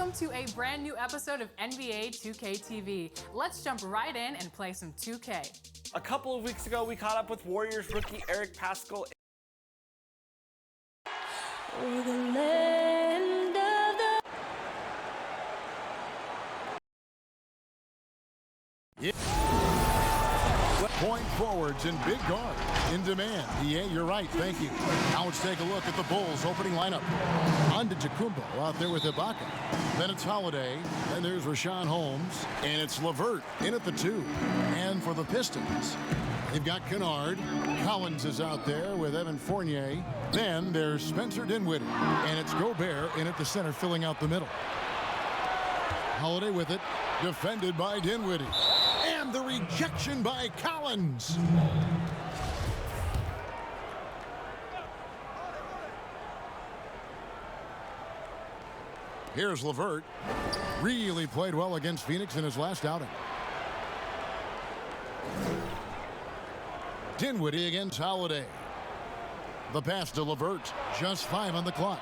Welcome to a brand new episode of NBA 2K TV. Let's jump right in and play some 2K. A couple of weeks ago, we caught up with Warriors rookie Eric Paschall. We're the land of the... Yeah. Point forwards and big guard in demand. Yeah, you're right. Thank you. Now let's take a look at the Bulls' opening lineup. Antetokounmpo out there with Ibaka. Then it's Holiday. Then there's Rashawn Holmes. And it's LeVert in at the 2. And for the Pistons, they've got Kennard. Collins is out there with Evan Fournier. Then there's Spencer Dinwiddie. And it's Gobert in at the center, filling out the middle. Holiday with it. Defended by Dinwiddie. And the rejection by Collins. Here's LeVert. Really played well against Phoenix in his last outing. Dinwiddie against Holiday. The pass to LeVert. Just 5 on the clock.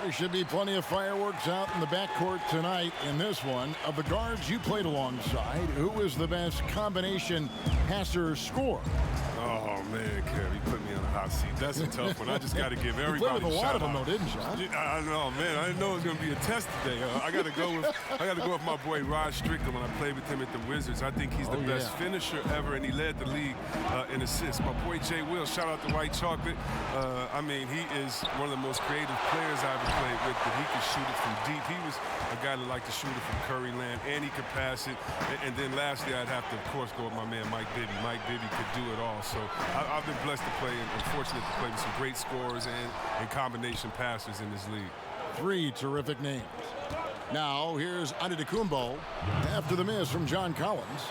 There should be plenty of fireworks out in the backcourt tonight in this one. Of the guards you played alongside, who was the best combination passer scorer? Oh, man, Kev, you put me on a hot seat. That's a tough one. I just got to give everybody a lot of them, though, didn't you? I know, man. I didn't know it was going to be a test today. I got to go with my boy Rod Strickland when I played with him at the Wizards. I think he's the best finisher ever, and he led the league in assists. My boy Jay Will, shout out to White Chocolate. I mean, he is one of the most creative players I ever played with, but he can shoot it from deep. He was a guy that liked to shoot it from Curry land, and he could pass it. And then lastly, I'd have to, of course, go with my man Mike Bibby. Mike Bibby could do it all. So I've been blessed to play and fortunate to play with some great scorers and combination passers in this league. 3 terrific names. Now here's Antetokounmpo after the miss from John Collins.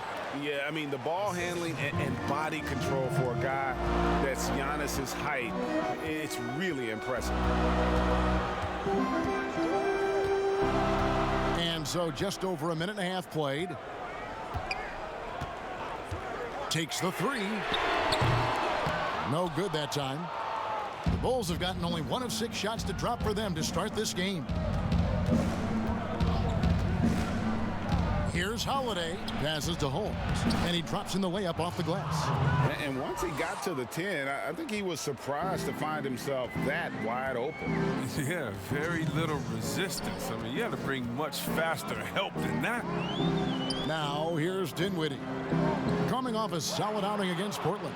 Yeah, I mean, the ball handling and body control for a guy that's Giannis's height, it's really impressive. And so just over a minute and a half played. Takes the 3. No good that time. The Bulls have gotten only 1 of 6 shots to drop for them to start this game. Here's Holiday. Passes to Holmes. And he drops in the layup off the glass. And once he got to the 10, I think he was surprised to find himself that wide open. Yeah, very little resistance. I mean, you had to bring much faster help than that. Now here's Dinwiddie. Coming off a solid outing against Portland.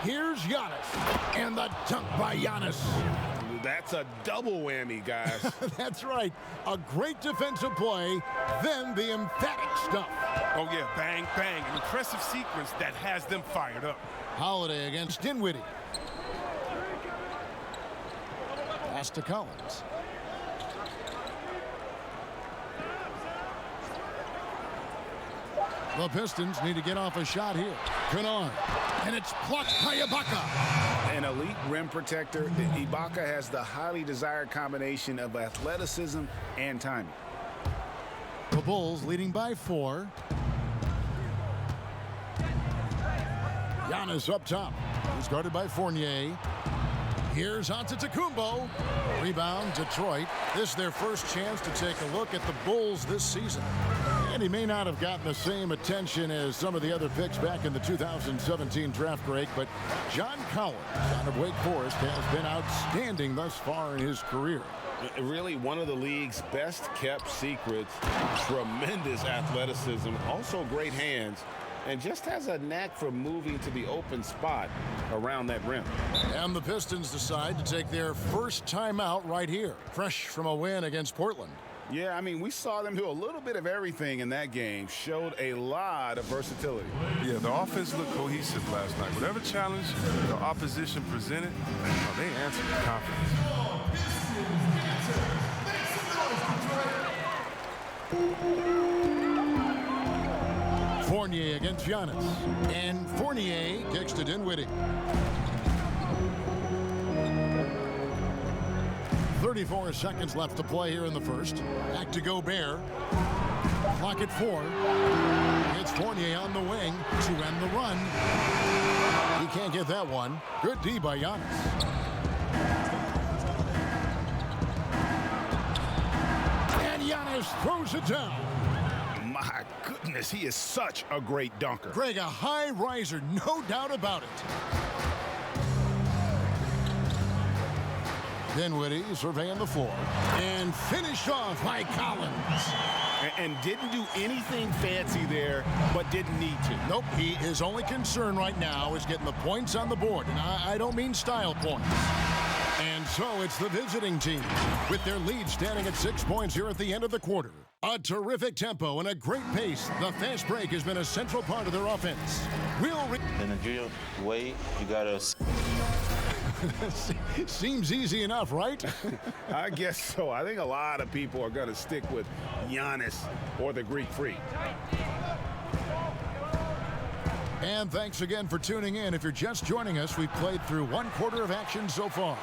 Here's Giannis. And the dunk by Giannis. That's a double whammy, guys. That's right. A great defensive play, then the emphatic stuff. Oh, yeah, bang, bang. An impressive sequence that has them fired up. Holiday against Dinwiddie. Pass to Collins. The Pistons need to get off a shot here. Kennard. And it's blocked by Ibaka. An elite rim protector, Ibaka has the highly desired combination of athleticism and timing. The Bulls leading by 4. Giannis up top. He's guarded by Fournier. Here's Antetokounmpo. Rebound, Detroit. This is their first chance to take a look at the Bulls this season. And he may not have gotten the same attention as some of the other picks back in the 2017 draft break, but John Collins out of Wake Forest has been outstanding thus far in his career. Really one of the league's best kept secrets. Tremendous athleticism, also great hands, and just has a knack for moving to the open spot around that rim. And the Pistons decide to take their first timeout right here, fresh from a win against Portland. Yeah, I mean, we saw them do a little bit of everything in that game. Showed a lot of versatility. Yeah, the offense looked cohesive last night. Whatever challenge the opposition presented, they answered with confidence. Fournier against Giannis. And Fournier kicks to Dinwiddie. 34 seconds left to play here in the first. Back to Gobert. Clock at 4. It's Fournier on the wing to end the run. He can't get that one. Good D by Giannis. Giannis throws it down. My goodness, he is such a great dunker. Greg, a high riser, no doubt about it. Dinwiddie surveying the floor. And finished off by Collins. And didn't do anything fancy there, but didn't need to. Nope, his only concern right now is getting the points on the board. And I don't mean style points. And so it's the visiting team with their lead standing at 6 points here at the end of the quarter. A terrific tempo and a great pace. The fast break has been a central part of their offense. In a drill way, you gotta. Seems easy enough, right? I guess so. I think a lot of people are going to stick with Giannis or the Greek Freak. And thanks again for tuning in. If you're just joining us, we've played through one quarter of action so far.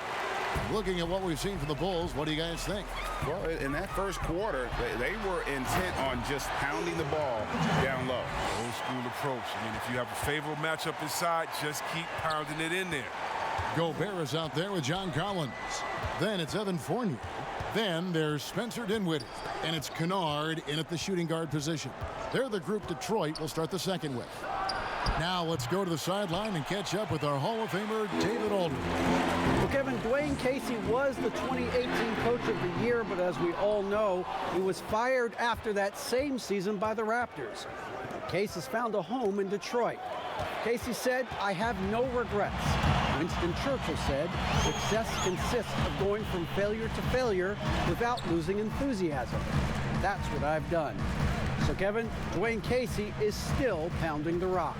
Looking at what we've seen from the Bulls, what do you guys think? Well, in that first quarter, they were intent on just pounding the ball down low. Old school approach. I mean, if you have a favorable matchup inside, just keep pounding it in there. Gobert is out there with John Collins. Then it's Evan Fournier. Then there's Spencer Dinwiddie. And it's Kennard in at the shooting guard position. They're the group Detroit will start the second with. Now let's go to the sideline and catch up with our Hall of Famer, David Aldridge. Well, Kevin, Dwayne Casey was the 2018 Coach of the Year, but as we all know, he was fired after that same season by the Raptors. Casey has found a home in Detroit. Casey said, "I have no regrets." Winston Churchill said, "Success consists of going from failure to failure without losing enthusiasm." That's what I've done. So, Kevin, Dwayne Casey is still pounding the rock.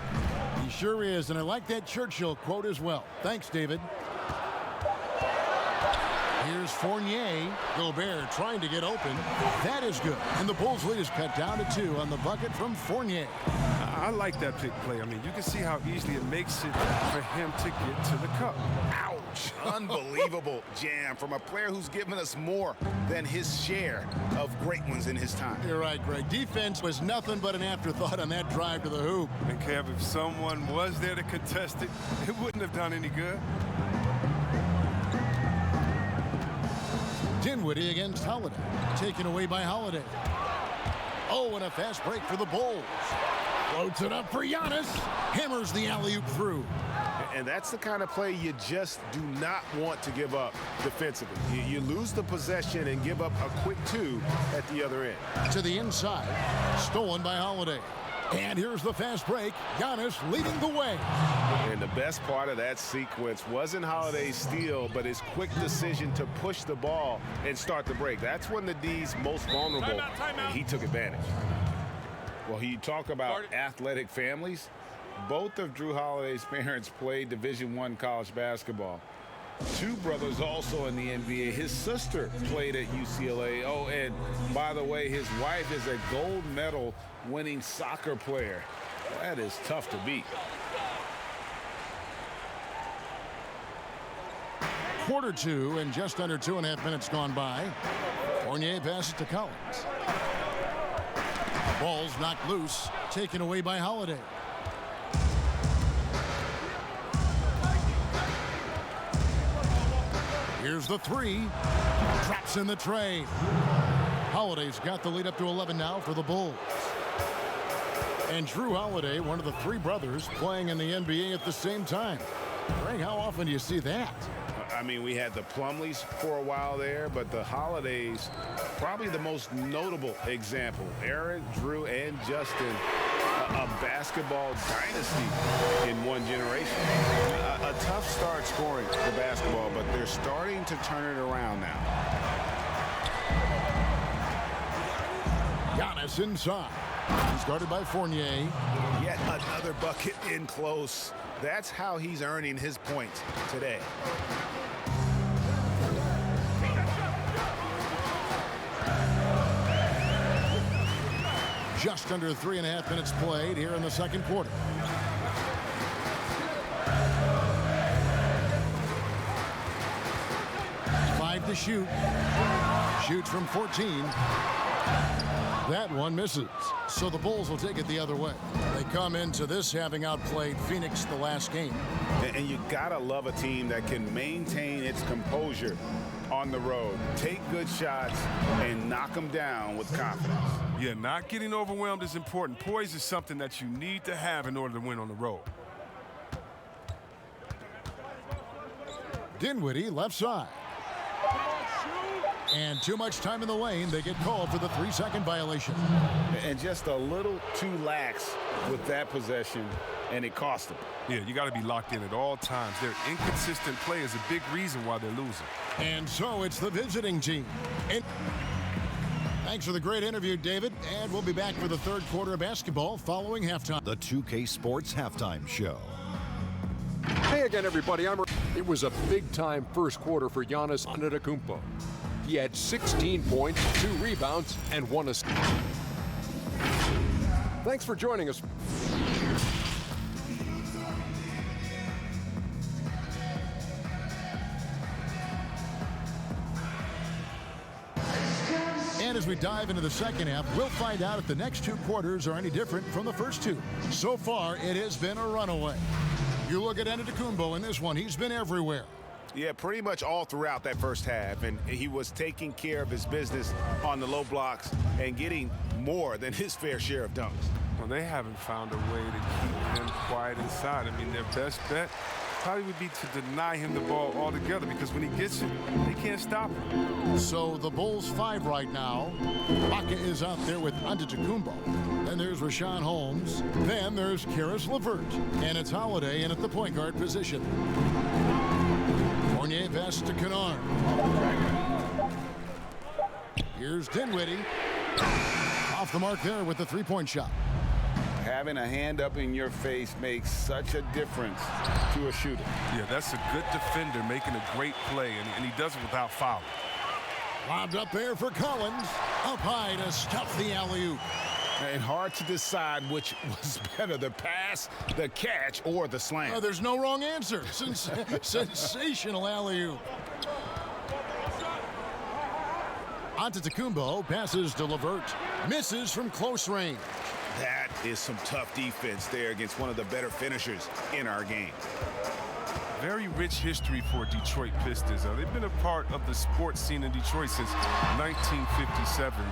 He sure is, and I like that Churchill quote as well. Thanks, David. Here's Fournier. Gobert trying to get open. That is good. And the Bulls' lead is cut down to 2 on the bucket from Fournier. I like that pick play. I mean, you can see how easily it makes it for him to get to the cup. Ouch. Unbelievable jam from a player who's given us more than his share of great ones in his time. You're right, Greg. Defense was nothing but an afterthought on that drive to the hoop. And Kev, if someone was there to contest it, it wouldn't have done any good. Dinwiddie against Holiday. Taken away by Holiday. Oh, and a fast break for the Bulls. Floats it up for Giannis. Hammers the alley-oop through. And that's the kind of play you just do not want to give up defensively. You lose the possession and give up a quick 2 at the other end. To the inside. Stolen by Holiday. And here's the fast break. Giannis leading the way. And the best part of that sequence wasn't Holiday's steal, but his quick decision to push the ball and start the break. That's when the D's most vulnerable, and he took advantage. Well, you talk about athletic families. Both of Drew Holiday's parents played Division I college basketball. 2 brothers also in the NBA. His sister played at UCLA. Oh, and by the way, his wife is a gold medal winning soccer player. That is tough to beat. Quarter 2 and just under 2.5 minutes gone by. Fournier passes to Collins. Ball's knocked loose, taken away by Holiday. Here's the 3. Traps in the tray. Holiday's got the lead up to 11 now for the Bulls. And Drew Holiday, one of the 3 brothers playing in the NBA at the same time. Greg, how often do you see that? I mean, we had the Plumleys for a while there, but the Holidays, probably the most notable example. Aaron, Drew, and Justin, a basketball dynasty in one generation. A tough start scoring for basketball, but they're starting to turn it around now. Giannis inside. He's guarded by Fournier. Yet another bucket in close. That's how he's earning his points today. Just under 3.5 minutes played here in the second quarter. Five to shoot. Shoots from 14. That one misses. So the Bulls will take it the other way. They come into this having outplayed Phoenix the last game. And you gotta love a team that can maintain its composure on the road. Take good shots and knock them down with confidence. Yeah, not getting overwhelmed is important. Poise is something that you need to have in order to win on the road. Dinwiddie, left side. And too much time in the lane. They get called for the 3-second violation. And just a little too lax with that possession, and it cost them. Yeah, you got to be locked in at all times. Their inconsistent play is a big reason why they're losing. And so it's the visiting team. Thanks for the great interview, David. And we'll be back for the third quarter of basketball following halftime. The 2K Sports Halftime Show. Hey again, everybody. It was a big-time first quarter for Giannis Antetokounmpo. He had 16 points, 2 rebounds, and 1 assist. Thanks for joining us. And as we dive into the second half, we'll find out if the next 2 quarters are any different from the first 2. So far, it has been a runaway. You look at Antetokounmpo in this one, he's been everywhere. Yeah, pretty much all throughout that first half, and he was taking care of his business on the low blocks and getting more than his fair share of dunks. Well, they haven't found a way to keep him quiet inside. I mean, their best bet probably would be to deny him the ball altogether, because when he gets it, they can't stop him. So the Bulls 5 right now. Baca is out there with Antetokounmpo. Then there's Rashawn Holmes. Then there's Karis LeVert. And it's Holiday in at the point guard position. Fournier pass to Kennard. Here's Dinwiddie. Off the mark there with the 3-point shot. Having a hand up in your face makes such a difference to a shooter. Yeah, that's a good defender making a great play, and he does it without fouling. Lobbed up there for Collins. Up high to stuff the alley-oop. And hard to decide which was better, the pass, the catch, or the slam. Oh, there's no wrong answer. Sensational alley-oop. Antetokounmpo passes to LeVert. Misses from close range. That is some tough defense there against one of the better finishers in our game. Very rich history for Detroit Pistons. They've been a part of the sports scene in Detroit since 1957,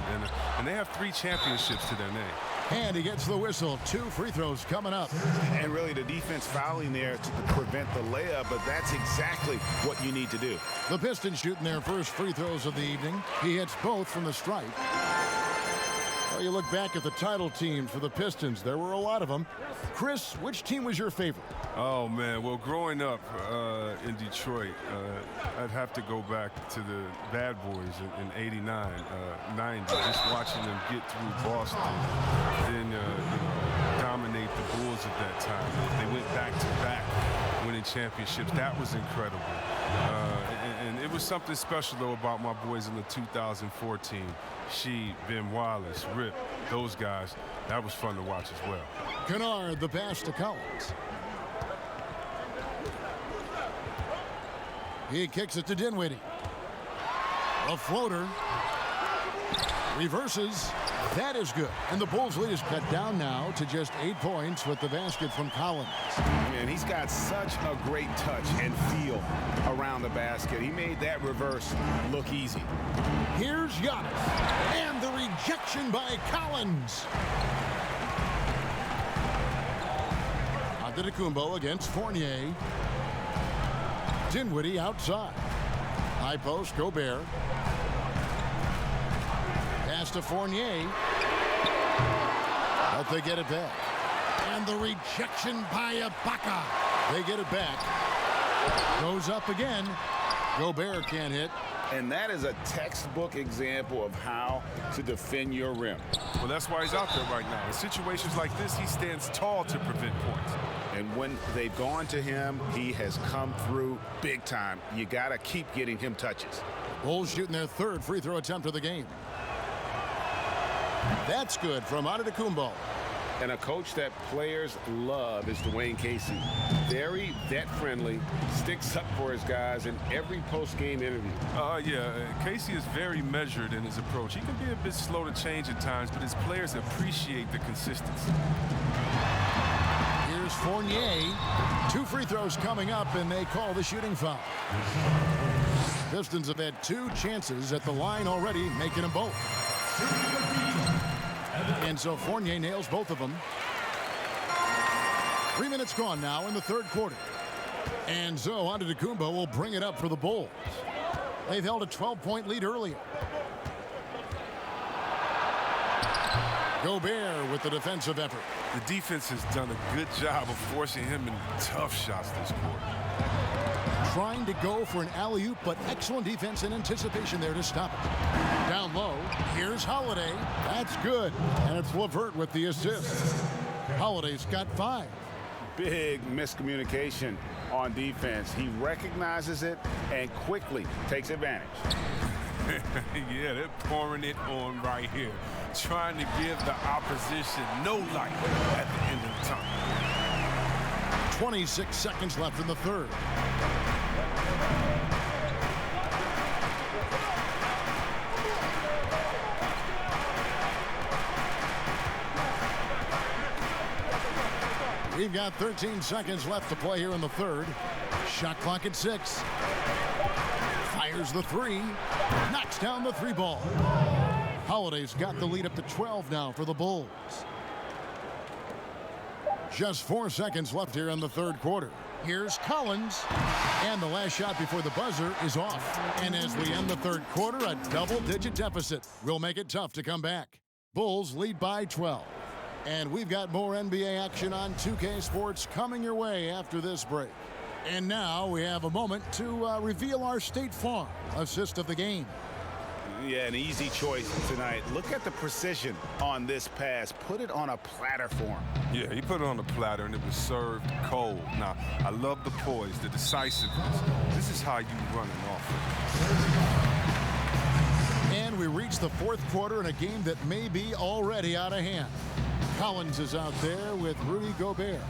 and they have 3 championships to their name. And he gets the whistle. 2 free throws coming up. And really the defense fouling there to prevent the layup, but that's exactly what you need to do. The Pistons shooting their first free throws of the evening. He hits both from the stripe. Well, you look back at the title teams for the Pistons. There were a lot of them. Chris, which team was your favorite? Oh, man. Well, growing up in Detroit, I'd have to go back to the Bad Boys in 89, 90, just watching them get through Boston, then dominate the Bulls at that time. They went back-to-back winning championships. That was incredible. And it was something special, though, about my boys in the 2014. She, Ben Wallace, Rip, those guys. That was fun to watch as well. Kennard, the pass to Collins. He kicks it to Dinwiddie. A floater. Reverses. That is good. And the Bulls' lead is cut down now to just 8 points with the basket from Collins. Man, he's got such a great touch and feel around the basket. He made that reverse look easy. Here's Giannis. And the rejection by Collins. Antetokounmpo against Fournier. Dinwiddie outside. High post, Gobert. Pass to Fournier. But they get it back. And the rejection by Ibaka. They get it back. Goes up again. Gobert can't hit. And that is a textbook example of how to defend your rim. Well, that's why he's out there right now. In situations like this, he stands tall to prevent points. And when they've gone to him, he has come through big time. You got to keep getting him touches. Bulls shooting their 3rd free throw attempt of the game. That's good from Antetokounmpo. And a coach that players love is Dwayne Casey. Very vet-friendly, sticks up for his guys in every post-game interview. Casey is very measured in his approach. He can be a bit slow to change at times, but his players appreciate the consistency. Here's Fournier. 2 free throws coming up, and they call the shooting foul. Pistons have had 2 chances at the line already, making them both. And so Fournier nails both of them. 3 minutes gone now in the third quarter. And so Antetokounmpo will bring it up for the Bulls. They've held a 12-point lead earlier. Gobert with the defensive effort. The defense has done a good job of forcing him in tough shots this quarter. Trying to go for an alley-oop, but excellent defense and anticipation there to stop it. Down low, here's Holiday. That's good. And it's LeVert with the assist. Holiday's got 5. Big miscommunication on defense. He recognizes it and quickly takes advantage. Yeah, they're pouring it on right here. Trying to give the opposition no light at the end of the time. 26 seconds left in the third. We've got 13 seconds left to play here in the third. Shot clock at 6. Fires the 3. Knocks down the 3 ball. Holiday's got the lead up to 12 now for the Bulls. Just 4 seconds left here in the third quarter. Here's Collins. And the last shot before the buzzer is off. And as we end the third quarter, a double-digit deficit will make it tough to come back. Bulls lead by 12. And we've got more NBA action on 2K Sports coming your way after this break. And now we have a moment to reveal our State Farm assist of the game. Yeah, an easy choice tonight. Look at the precision on this pass. Put it on a platter for him. Yeah, he put it on a platter and it was served cold. Now, I love the poise, the decisiveness. This is how you run an offense. And we reach the fourth quarter in a game that may be already out of hand. Collins is out there with Rudy Gobert.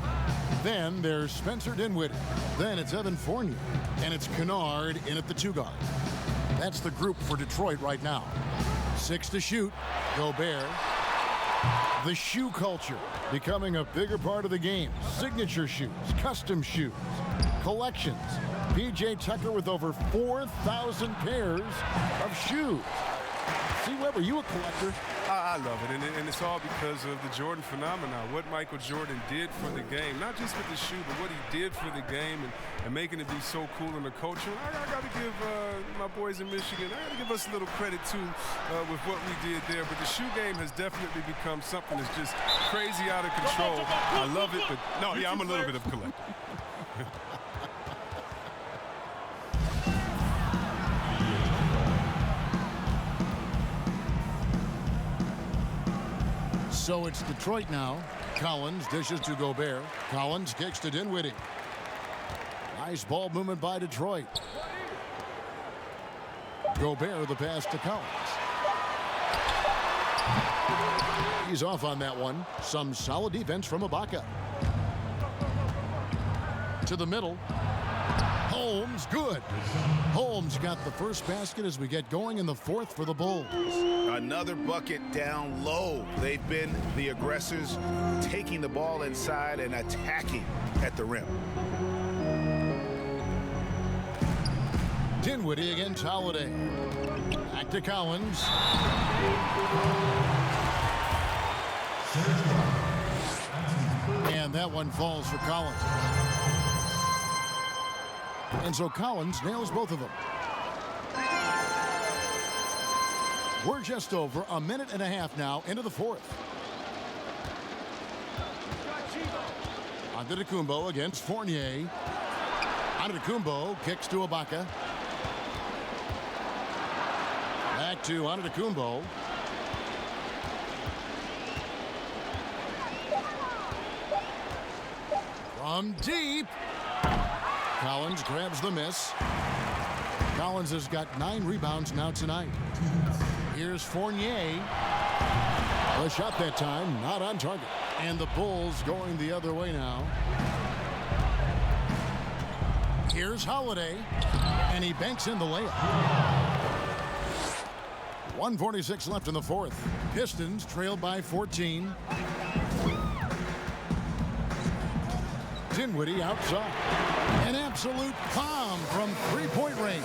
Then there's Spencer Dinwiddie. Then it's Evan Fournier. And it's Kennard in at the 2 guard. That's the group for Detroit right now. 6 to shoot. Gobert. The shoe culture becoming a bigger part of the game. Signature shoes, custom shoes, collections. P.J. Tucker with over 4,000 pairs of shoes. See, Webb, are you a collector? I love it, and it's all because of the Jordan phenomenon. What Michael Jordan did for the game, not just with the shoe, but what he did for the game and making it be so cool in the culture. I got to give my boys in Michigan, I got to give us a little credit, too, with what we did there. But the shoe game has definitely become something that's just crazy out of control. I love it, but no, yeah, I'm a little bit of a collector. So it's Detroit now. Collins dishes to Gobert. Collins kicks to Dinwiddie. Nice ball movement by Detroit. Gobert the pass to Collins. He's off on that one. Some solid defense from Ibaka. To the middle. Holmes, good. Holmes got the first basket as we get going in the fourth for the Bulls. Another bucket down low. They've been the aggressors, taking the ball inside and attacking at the rim. Dinwiddie against Holiday. Back to Collins. And that one falls for Collins. And so Collins nails both of them. We're just over a minute and a half now into the fourth. Antetokounmpo against Fournier. Antetokounmpo kicks to Ibaka. Back to Antetokounmpo. From deep. Collins grabs the miss. Collins has got 9 rebounds now tonight. Here's Fournier. The shot that time, not on target. And the Bulls going the other way now. Here's Holiday. And he banks in the layup. 1:46 left in the fourth. Pistons trailed by 14. Dinwiddie outside. An absolute bomb from 3-point range.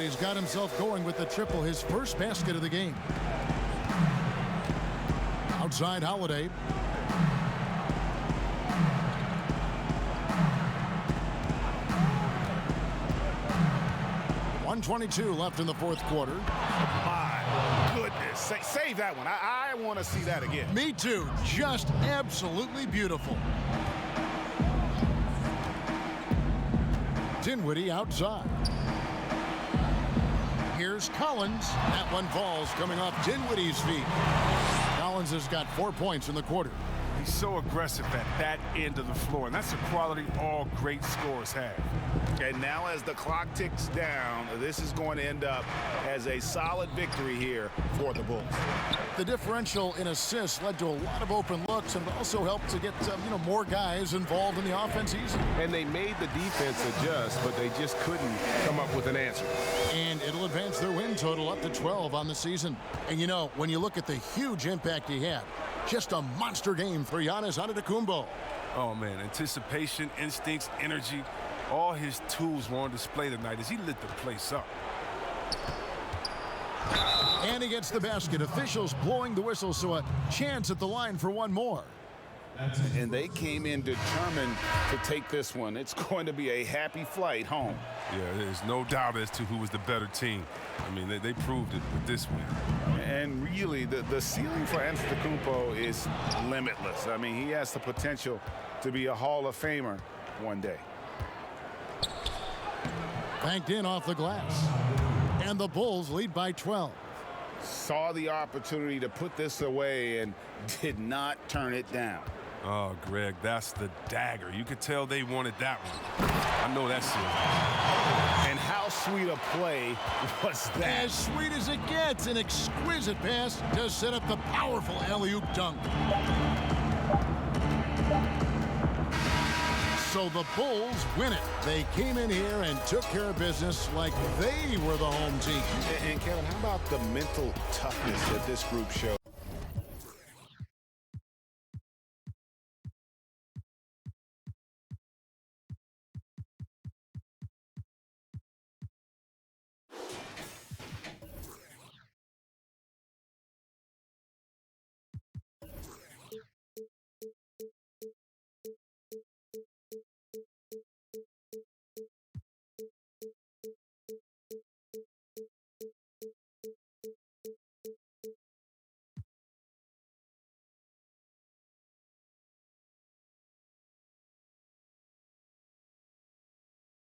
Dinwiddie's got himself going with the triple, his first basket of the game. Outside Holiday. .122 left in the fourth quarter. My goodness. Save that one. I want to see that again. Me too. Just absolutely beautiful. Dinwiddie outside. Here's Collins. That one falls coming off Dinwiddie's feet. Collins has got 4 points in the quarter. He's so aggressive at that end of the floor, and that's a quality all great scorers have. And now as the clock ticks down, this is going to end up as a solid victory here for the Bulls. The differential in assists led to a lot of open looks, and it also helped to get more guys involved in the offense easily. And they made the defense adjust, but they just couldn't come up with an answer. And it'll advance their win total up to 12 on the season. And when you look at the huge impact he had, just a monster game for Giannis Antetokounmpo. Oh, man, anticipation, instincts, energy, all his tools were on display tonight as he lit the place up. And he gets the basket. Officials blowing the whistle, so a chance at the line for one more. And they came in determined to take this one. It's going to be a happy flight home. Yeah, there's no doubt as to who was the better team. I mean, they proved it with this win. And really, the ceiling for Antetokounmpo is limitless. I mean, he has the potential to be a Hall of Famer one day. Banked in off the glass. And the Bulls lead by 12. Saw the opportunity to put this away and did not turn it down. Oh, Greg, that's the dagger. You could tell they wanted that one. I know that's serious. And how sweet a play was that? As sweet as it gets, an exquisite pass to set up the powerful alley-oop dunk. So the Bulls win it. They came in here and took care of business like they were the home team. And Kevin, how about the mental toughness that this group showed?